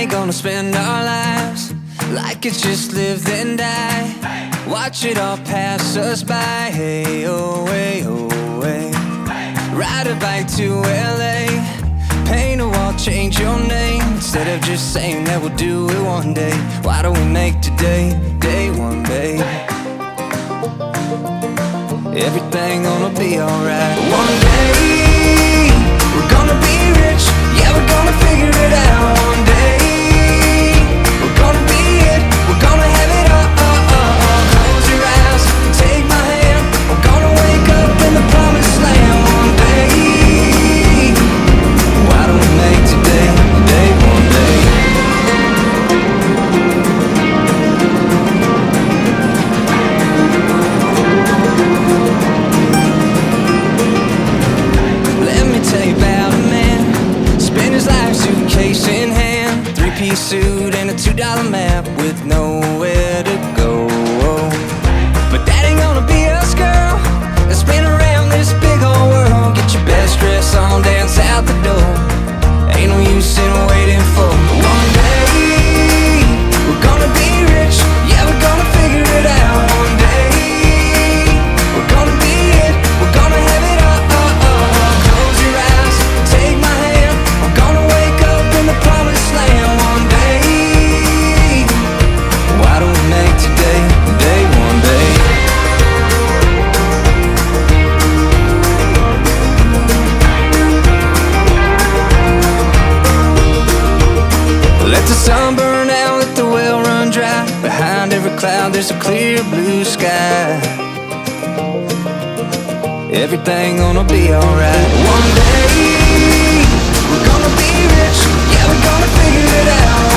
ain't gonna spend our lives like it's just live then die. Watch it all pass us by. Hey, oh, hey, oh, hey. Ride a bike to LA, paint a wall, change your name. Instead of just saying that we'll do it one day, why don't we make today day one, babe? Everything gonna be alright. One day we're gonna be rich, yeah, we're gonna figure it out. One day we're gonna be it, we're gonna have it all. Close your eyes, take my hand, we're gonna wake up in the promised land. One day, why don't we make today day one, day? Let me tell you about a man, spent his life suitcase in hand, three-piece suit and a $2 map with nowhere to go. But that ain't gonna be us, girl. Let's spin around this big old world. Get your best dress on, dance out the door. Ain't no use in waiting for one day. We're gonna be rich, yeah, we're gonna figure it out. One day we're gonna be it, we're gonna have it all. Close your eyes, take my hand, we're gonna wake up in the promised land. One day, why don't we make today day one, day? Let the sun burn out, let the well run dry. Behind every cloud there's a clear blue sky. Everything gonna be alright. One day we're gonna be rich, yeah, we're gonna figure it out.